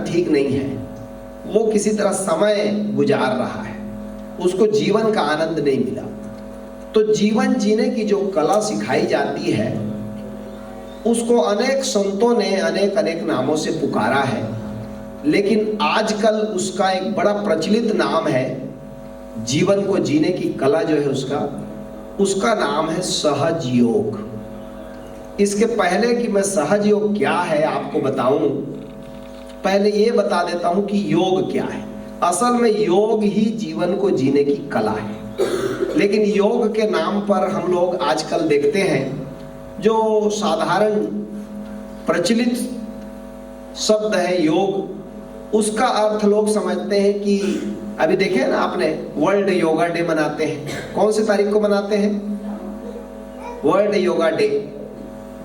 ठीक नहीं है, वो किसी तरह समय गुजार रहा है, उसको जीवन का आनंद नहीं मिला। तो जीवन जीने की जो कला सिखाई जाती है उसको अनेक संतों ने अनेक अनेक नामों से पुकारा है, लेकिन आजकल उसका एक बड़ा प्रचलित नाम है, जीवन को जीने की कला जो है उसका नाम है सहज योग। इसके पहले कि मैं सहज योग क्या है आपको बताऊं, पहले ये बता देता हूं कि योग क्या है। असल में योग ही जीवन को जीने की कला है, लेकिन योग के नाम पर हम लोग आजकल देखते हैं जो साधारण प्रचलित शब्द है योग, उसका अर्थ लोग समझते हैं कि अभी देखे ना आपने वर्ल्ड योगा डे मनाते हैं, कौन सी तारीख को मनाते हैं? वर्ल्ड योगा डे,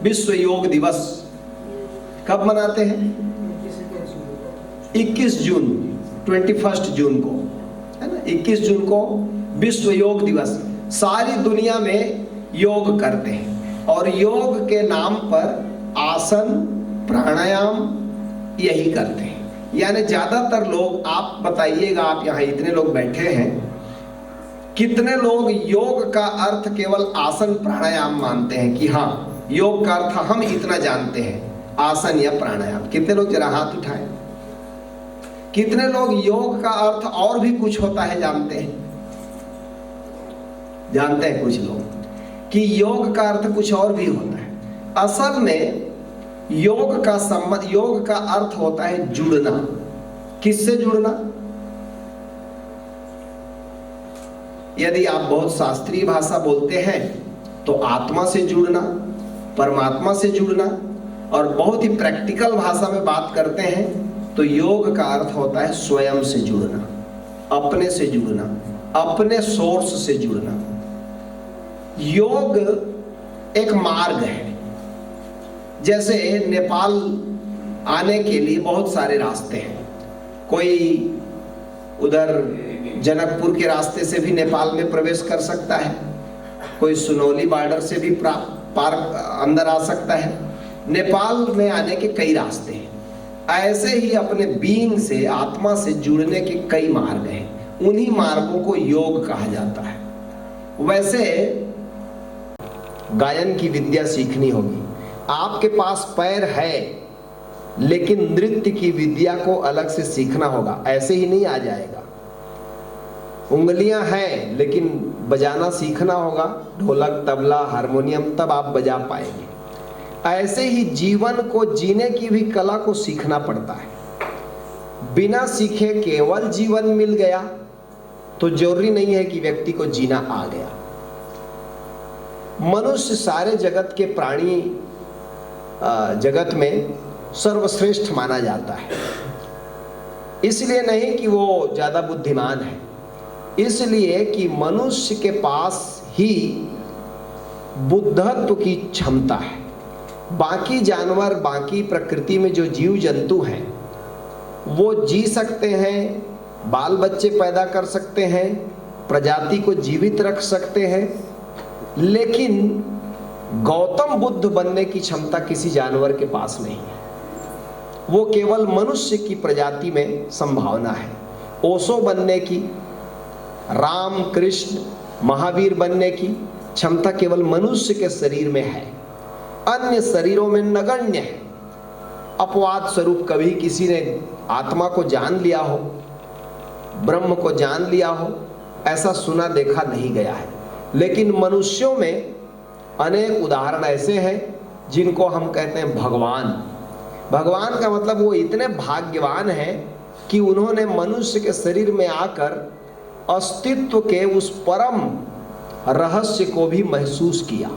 विश्व योग दिवस कब मनाते हैं? 21 जून, 21 जून को, है ना, 21 जून को विश्व योग दिवस। सारी दुनिया में योग करते हैं और योग के नाम पर आसन प्राणायाम यही करते हैं। यानी ज्यादातर लोग, आप बताइएगा, आप यहाँ इतने लोग बैठे हैं, कितने लोग योग का अर्थ केवल आसन प्राणायाम मानते हैं कि हाँ योग का अर्थ हम इतना जानते हैं, आसन या प्राणायाम? कितने लोग, जरा हाथ उठाएं। कितने लोग योग का अर्थ और भी कुछ होता है जानते हैं? जानते हैं कुछ लोग कि योग का अर्थ कुछ और भी होता है। असल में योग का अर्थ होता है जुड़ना। किससे जुड़ना? यदि आप बहुत शास्त्रीय भाषा बोलते हैं तो आत्मा से जुड़ना, परमात्मा से जुड़ना, और बहुत ही प्रैक्टिकल भाषा में बात करते हैं तो योग का अर्थ होता है स्वयं से जुड़ना, अपने से जुड़ना, अपने सोर्स से जुड़ना। योग एक मार्ग है। जैसे नेपाल आने के लिए बहुत सारे रास्ते हैं, कोई उधर जनकपुर के रास्ते से भी नेपाल में प्रवेश कर सकता है, कोई सुनौली बॉर्डर से भी पार अंदर आ सकता है। नेपाल में आने के कई रास्ते हैं। ऐसे ही अपने बीइंग से, आत्मा से जुड़ने के कई मार्ग हैं, उन्हीं मार्गों को योग कहा जाता है। वैसे गायन की विद्या सीखनी होगी, आपके पास पैर है लेकिन नृत्य की विद्या को अलग से सीखना होगा, ऐसे ही नहीं आ जाएगा। उंगलियां हैं लेकिन बजाना सीखना होगा, ढोलक, तबला, हारमोनियम, तब आप बजा पाएंगे। ऐसे ही जीवन को जीने की भी कला को सीखना पड़ता है। बिना सीखे केवल जीवन मिल गया तो जरूरी नहीं है कि व्यक्ति को जीना आ गया। मनुष्य सारे जगत के प्राणी जगत में सर्वश्रेष्ठ माना जाता है। इसलिए नहीं कि वो ज्यादा बुद्धिमान है, इसलिए कि मनुष्य के पास ही बुद्धत्व की क्षमता है। बाकी जानवर, बाकी प्रकृति में जो जीव जंतु हैं वो जी सकते हैं, बाल बच्चे पैदा कर सकते हैं, प्रजाति को जीवित रख सकते हैं, लेकिन गौतम बुद्ध बनने की क्षमता किसी जानवर के पास नहीं है। वो केवल मनुष्य की प्रजाति में संभावना है। ओशो बनने की, राम, कृष्ण, महावीर बनने की क्षमता केवल मनुष्य के शरीर में है, अन्य शरीरों में नगण्य है। अपवाद स्वरूप कभी किसी ने आत्मा को जान लिया हो, ब्रह्म को जान लिया हो, ऐसा सुना देखा नहीं गया है। लेकिन मनुष्यों में अनेक उदाहरण ऐसे हैं जिनको हम कहते हैं भगवान। भगवान का मतलब वो इतने भाग्यवान हैं कि उन्होंने मनुष्य के शरीर में आकर अस्तित्व के उस परम रहस्य को भी महसूस किया।